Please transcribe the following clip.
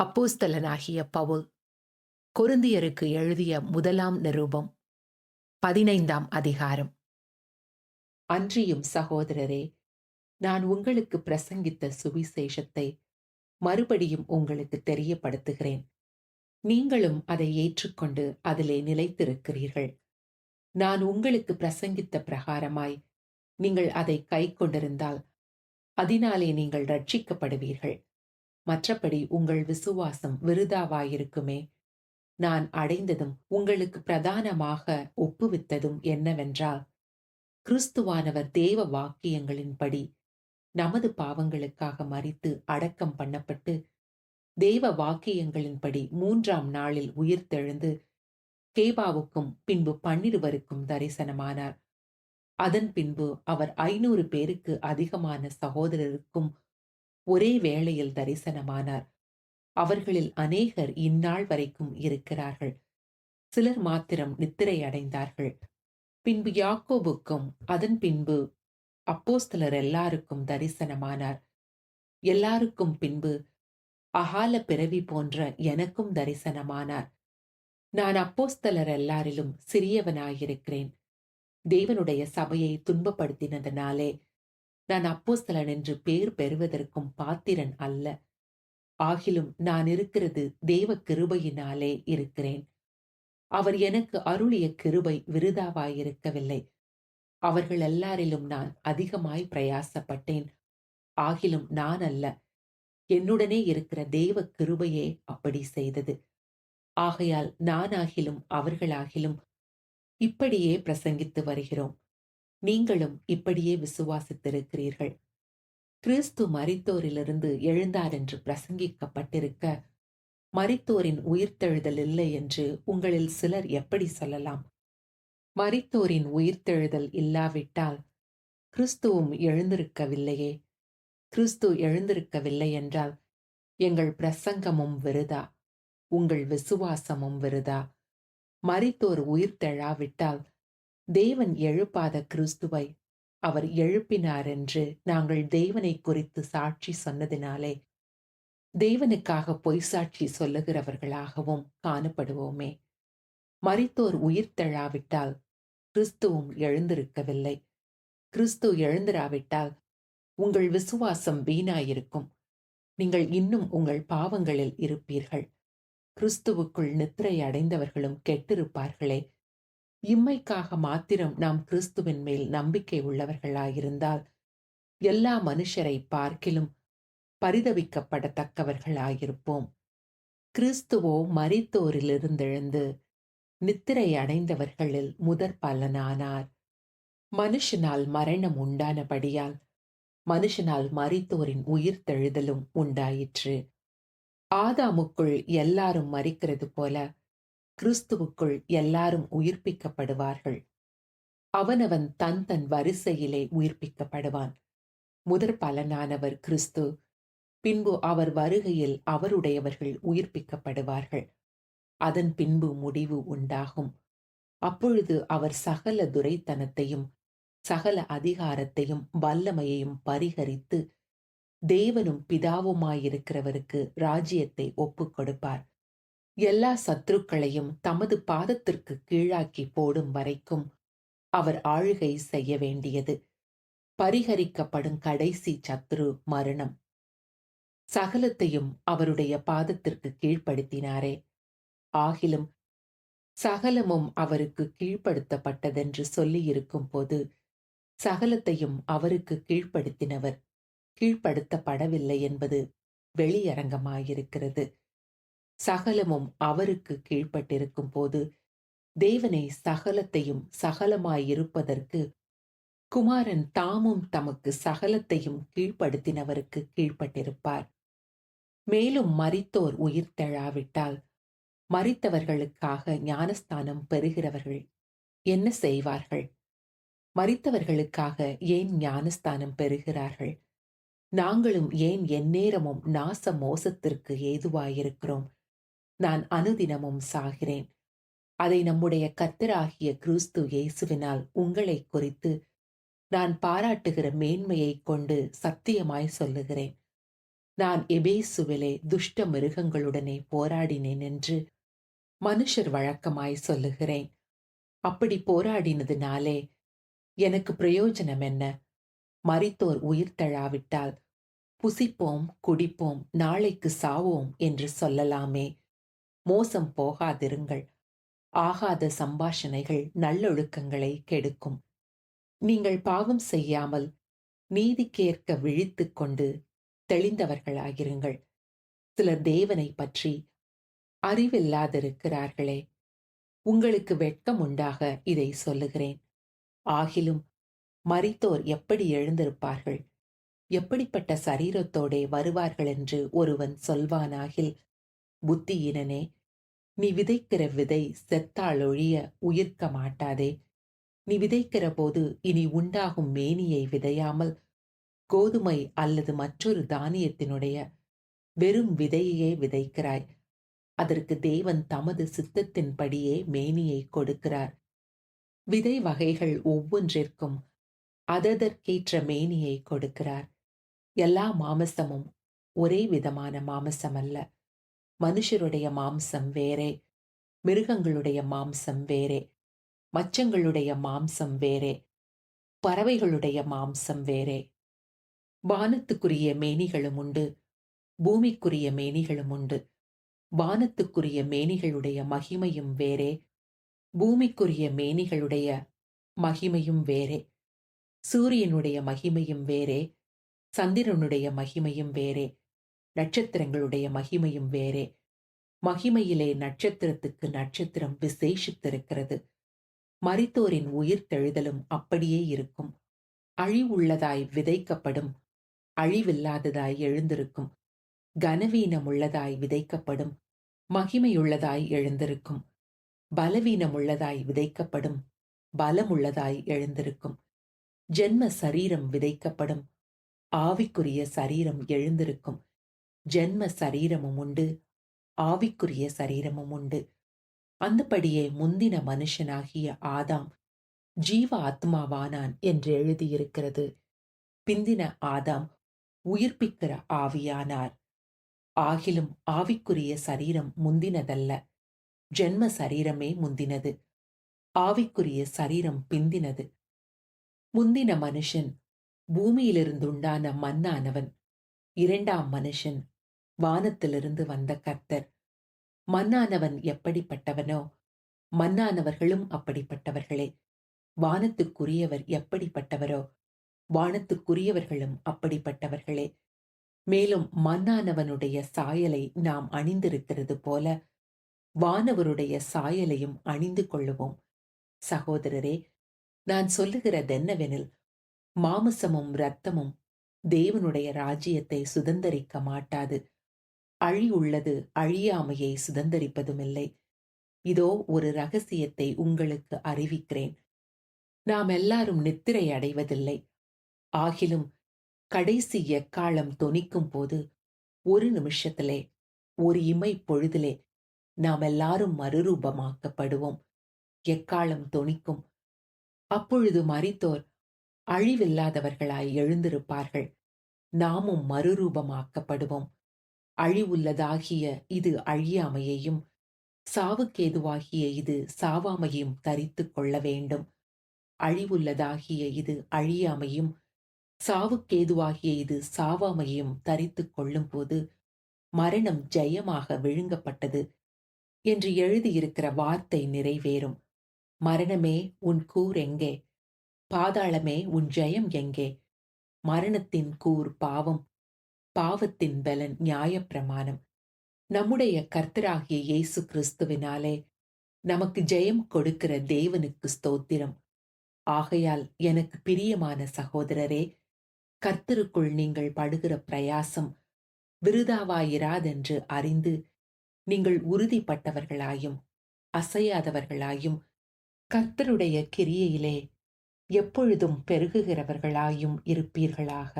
அப்போஸ்தலனாகிய பவுல் கொரிந்தியருக்கு எழுதிய முதலாம் நிருபம் 15ஆம் அதிகாரம். அன்றியும் சகோதரரே, நான் உங்களுக்கு பிரசங்கித்த சுவிசேஷத்தை மறுபடியும் உங்களுக்கு தெரியப்படுத்துகிறேன். நீங்களும் அதை ஏற்றுக்கொண்டு அதிலே நிலைத்திருக்கிறீர்கள். நான் உங்களுக்கு பிரசங்கித்த பிரகாரமாய் நீங்கள் அதை கைக்கொண்டிருந்தால் அதனாலே நீங்கள் ரட்சிக்கப்படுவீர்கள். மற்றபடி உங்கள் விசுவாசம் விருதாவாயிருக்குமே. நான் அடைந்ததும் உங்களுக்கு பிரதானமாக ஒப்புவித்ததும் என்னவென்றால், கிறிஸ்துவானவர் தேவ வாக்கியங்களின்படி நமது பாவங்களுக்காக மரித்து அடக்கம் பண்ணப்பட்டு, தேவ வாக்கியங்களின்படி 3ஆம் நாளில் உயிர்த்தெழுந்து, கேபாவுக்கும் பின்பு 12 தரிசனமானார். அதன் பின்பு அவர் 500 பேருக்கு அதிகமான சகோதரருக்கும் ஒரே வேளையில் தரிசனமானார். அவர்களில் அநேகர் இந்நாள் வரைக்கும் இருக்கிறார்கள். சிலர் மாத்திரம் நித்திரை அடைந்தார்கள். பின்பு யாக்கோபுக்கும் அதன் பின்பு அப்போஸ்தலர் எல்லாருக்கும் தரிசனமானார். எல்லாருக்கும் பின்பு அகால பிறவி போன்ற எனக்கும் தரிசனமானார். நான் அப்போஸ்தலர் எல்லாரிலும் சிறியவனாயிருக்கிறேன். தேவனுடைய சபையை துன்பப்படுத்தினதனாலே நான் அப்போஸ்தலன் என்று பேர் பெறுவதற்கும் பாத்திரன் அல்ல. ஆகிலும் நான் இருக்கிறது தேவ கிருபையினாலே இருக்கிறேன். அவர் எனக்கு அருளிய கிருபை விருதாவாயிருக்கவில்லை. அவர்கள் எல்லாரிலும் நான் அதிகமாய் பிரயாசப்பட்டேன். ஆகிலும் நான் அல்ல, என்னுடனே இருக்கிற தேவ கிருபையே அப்படி செய்தது. ஆகையால் நானாகிலும் அவர்களாகிலும் இப்படியே பிரசங்கித்து வருகிறோம். நீங்களும் இப்படியே விசுவாசித்திருக்கிறீர்கள். கிறிஸ்து மரித்தோரிலிருந்து எழுந்தார் என்று பிரசங்கிக்கப்பட்டிருக்க, மரித்தோரின் உயிர்த்தெழுதல் இல்லை என்று உங்களில் சிலர் எப்படி சொல்லலாம்? மரித்தோரின் உயிர்த்தெழுதல் இல்லாவிட்டால் கிறிஸ்துவும் எழுந்திருக்கவில்லையே. கிறிஸ்து எழுந்திருக்கவில்லை என்றால் எங்கள் பிரசங்கமும் விருதா, உங்கள் விசுவாசமும் விருதா. மரித்தோர் உயிர்த்தெழாவிட்டால் தேவன் எழுப்பாத கிறிஸ்துவை அவர் எழுப்பினார் என்று நாங்கள் தேவனை குறித்து சாட்சி சொன்னதினாலே தேவனுக்காக பொய் சாட்சி சொல்லுகிறவர்களாகவும் காணப்படுவோமே. மரித்தோர் உயிர்த்தெழாவிட்டால் கிறிஸ்துவும் எழுந்திருக்கவில்லை. கிறிஸ்து எழுந்திராவிட்டால் உங்கள் விசுவாசம் வீணாயிருக்கும். நீங்கள் இன்னும் உங்கள் பாவங்களில் இருப்பீர்கள். கிறிஸ்துவுக்குள் நித்திரை அடைந்தவர்களும் கெட்டிருப்பார்களே. இம்மைக்காக மாத்திரம் நாம் கிறிஸ்துவின் மேல் நம்பிக்கை உள்ளவர்களாயிருந்தால் எல்லா மனுஷரை பார்க்கிலும் பரிதபிக்கப்படத்தக்கவர்களாயிருப்போம். கிறிஸ்துவோ மரித்தோரிலிருந்தெழுந்து நித்திரை அடைந்தவர்களில் முதற் பலனானார். மனுஷனால் மரணம் உண்டானபடியால் மனுஷனால் மரித்தோரின் உயிர்த்தெழுதலும் உண்டாயிற்று. ஆதாமுக்குள் எல்லாரும் மரிக்கிறது போல கிறிஸ்துவுக்குள் எல்லாரும் உயிர்ப்பிக்கப்படுவார்கள். அவனவன் தன் தன் வரிசையிலே உயிர்ப்பிக்கப்படுவான். முதற் பலனானவர் கிறிஸ்து. பின்பு அவர் வருகையில் அவருடையவர்கள் உயிர்ப்பிக்கப்படுவார்கள். அதன் பின்பு முடிவு உண்டாகும். அப்பொழுது அவர் சகல துரைத்தனத்தையும் சகல அதிகாரத்தையும் வல்லமையையும் பரிகரித்து தேவனும் பிதாவுமாயிருக்கிறவருக்கு ராஜ்யத்தை ஒப்புக் கொடுப்பார். எல்லா சத்துருக்களையும் தமது பாதத்திற்கு கீழாக்கி போடும் வரைக்கும் அவர் ஆளுகை செய்ய வேண்டியது. பரிகரிக்கப்படும் கடைசி சத்துரு மரணம். சகலத்தையும் அவருடைய பாதத்திற்கு கீழ்ப்படுத்தினாரே. ஆகிலும் சகலமும் அவருக்கு கீழ்ப்படுத்தப்பட்டதென்று சொல்லியிருக்கும் போது சகலத்தையும் அவருக்கு கீழ்ப்படுத்தினவர் கீழ்ப்படுத்தப்படவில்லை என்பது வெளியரங்கமாயிருக்கிறது. சகலமும் அவருக்கு கீழ்ப்பட்டிருக்கும் போது தேவனை சகலத்தையும் சகலமாயிருப்பதற்கு குமாரன் தாமும் தமக்கு சகலத்தையும் கீழ்ப்படுத்தினவருக்கு கீழ்ப்பட்டிருப்பார். மேலும் மரித்தோர் உயிர்த்தெழாவிட்டால் மரித்தவர்களுக்காக ஞானஸ்தானம் பெறுகிறவர்கள் என்ன செய்வார்கள்? மரித்தவர்களுக்காக ஏன் ஞானஸ்தானம் பெறுகிறார்கள்? நாங்களும் ஏன் எந்நேரமும் நாச மோசத்திற்கு ஏதுவாயிருக்கிறோம்? நான் அனுதினமும் சாகிறேன். அதை நம்முடைய கர்த்தராகிய கிறிஸ்து இயேசுவினால் உங்களை குறித்து நான் பாராட்டுகிற மேன்மையை கொண்டு சத்தியமாய் சொல்லுகிறேன். நான் எபேசுவிலே துஷ்ட மிருகங்களுடனே போராடினேன் என்று மனுஷர் வழக்கமாய் சொல்லுகிறேன். அப்படி போராடினதினாலே எனக்கு பிரயோஜனம் என்ன? மரித்தோர் உயிர் தழாவிட்டால் புசிப்போம், குடிப்போம், நாளைக்கு சாவோம் என்று சொல்லலாமே. மோசம் போகாதிருங்கள். ஆகாத சம்பாஷணைகள் நல்லொழுக்கங்களை கெடுக்கும். நீங்கள் பாவம் செய்யாமல் நீதிக்கேற்க விழித்துக் கொண்டு தெளிந்தவர்களாயிருங்கள். சிலர் தேவனை பற்றி அறிவில்லாதிருக்கிறார்களே. உங்களுக்கு வெட்கம் உண்டாக இதை சொல்லுகிறேன். ஆகிலும் மரித்தோர் எப்படி எழுந்திருப்பார்கள்? எப்படிப்பட்ட சரீரத்தோடே வருவார்கள் என்று ஒருவன் சொல்வானாகில், புத்தியீனனே, நீ விதைக்கிற விதை செத்தாலொழிய உயிர்க்க மாட்டாதே. நீ விதைக்கிற போது இனி உண்டாகும் மேனியை விதையாமல் கோதுமை அல்லது மற்றொரு தானியத்தினுடைய வெறும் விதையையே விதைக்கிறாய். அதற்கு தேவன் தமது சித்தத்தின்படியே மேனியை கொடுக்கிறார். விதை வகைகள் ஒவ்வொன்றிற்கும் அததற்கேற்ற மேனியை கொடுக்கிறார். எல்லா மாமிசமும் ஒரே விதமான மாமிசம் அல்ல. மனுஷருடைய மாம்சம் வேறே, மிருகங்களுடைய மாம்சம் வேறே, மச்சங்களுடைய மாம்சம் வேறே, பறவைகளுடைய மாம்சம் வேறே. வானத்துக்குரிய மேனிகளும் உண்டு, பூமிக்குரிய மேனிகளும் உண்டு. வானத்துக்குரிய மேனிகளுடைய மகிமையும் வேறே, பூமிக்குரிய மேனிகளுடைய மகிமையும் வேறே. சூரியனுடைய மகிமையும் வேறே, சந்திரனுடைய மகிமையும் வேறே, நட்சத்திரங்களுடைய மகிமையும் வேறே. மகிமையிலே நட்சத்திரத்துக்கு நட்சத்திரம் விசேஷித்திருக்கிறது. மரித்தோரின் உயிர்த்தெழுதலும் அப்படியே இருக்கும். அழிவுள்ளதாய் விதைக்கப்படும், அழிவில்லாததாய் எழுந்திருக்கும். கனவீனமுள்ளதாய் விதைக்கப்படும், மகிமையுள்ளதாய் எழுந்திருக்கும். பலவீனமுள்ளதாய் விதைக்கப்படும், பலமுள்ளதாய் எழுந்திருக்கும். ஜென்ம சரீரம் விதைக்கப்படும், ஆவிக்குரிய சரீரம் எழுந்திருக்கும். ஜென்ம சரீரமும் உண்டு, ஆவிக்குரிய சரீரமும் உண்டு. அந்தபடியே முந்தின மனுஷனாகிய ஆதாம் ஜீவ ஆத்மாவானான் என்று எழுதியிருக்கிறது. பிந்தின ஆதாம் உயிர்ப்பிக்கிற ஆவியானார். ஆகிலும் ஆவிக்குரிய சரீரம் முந்தினதல்ல, ஜென்ம சரீரமே முந்தினது. ஆவிக்குரிய சரீரம் பிந்தினது. முந்தின மனுஷன் பூமியிலிருந்துண்டான மன்னானவன். இரண்டாம் மனுஷன் வானத்திலிருந்து வந்த கர்த்தர். மன்னானவன் எப்படிப்பட்டவனோ மன்னானவர்களும் அப்படிப்பட்டவர்களே. வானத்துக்குரியவர் எப்படிப்பட்டவரோ வானத்துக்குரியவர்களும் அப்படிப்பட்டவர்களே. மேலும் மன்னானவனுடைய சாயலை நாம் அணிந்திருக்கிறது போல வானவருடைய சாயலையும் அணிந்து கொள்ளுவோம். சகோதரரே, நான் சொல்லுகிறதென்னவெனில், மாமிசமும் இரத்தமும் தேவனுடைய ராஜ்யத்தை சுதந்தரிக்க மாட்டாது. அழிவுள்ளது அழியாமையை சுதந்தரிப்பதுமில்லை. இதோ ஒரு ரகசியத்தை உங்களுக்கு அறிவிக்கிறேன். நாம் எல்லாரும் நித்திரை அடைவதில்லை. ஆகிலும் கடைசி எக்காலம் தொனிக்கும் போது ஒரு நிமிஷத்திலே, ஒரு இமை பொழுதிலே நாம் எல்லாரும் மறுரூபமாக்கப்படுவோம். எக்காலம் தொனிக்கும். அப்பொழுது மரித்தோர் அழிவில்லாதவர்களாய் எழுந்திருப்பார்கள். நாமும் மறுரூபமாக்கப்படுவோம். அழிவுள்ளதாகிய இது அழியாமையையும் சாவுக்கேதுவாகிய இது சாவாமையும் தரித்துக் கொள்ள வேண்டும். அழிவுள்ளதாகிய இது அழியாமையும் சாவுக்கேதுவாகிய இது சாவாமையும் தரித்துக் கொள்ளும் போது மரணம் ஜெயமாக விழுங்கப்பட்டது என்று எழுதியிருக்கிற வார்த்தை நிறைவேறும். மரணமே உன் கூர் எங்கே? பாதாளமே உன் ஜெயம் எங்கே? மரணத்தின் கூர் பாவம், பாவத்தின் பலன் நியாயப்பிரமாணம். நம்முடைய கர்த்தராகிய இயேசு கிறிஸ்துவினாலே நமக்கு ஜெயம் கொடுக்கிற தேவனுக்கு ஸ்தோத்திரம். ஆகையால் எனக்கு பிரியமான சகோதரரே, கர்த்தருக்குள் நீங்கள் படுகிற பிரயாசம் விருதாவாயிராதென்று அறிந்து நீங்கள் உறுதிப்பட்டவர்களாயும் அசையாதவர்களாயும் கர்த்தருடைய கிரியையிலே எப்பொழுதும் பெருகுகிறவர்களாயும் இருப்பீர்களாக.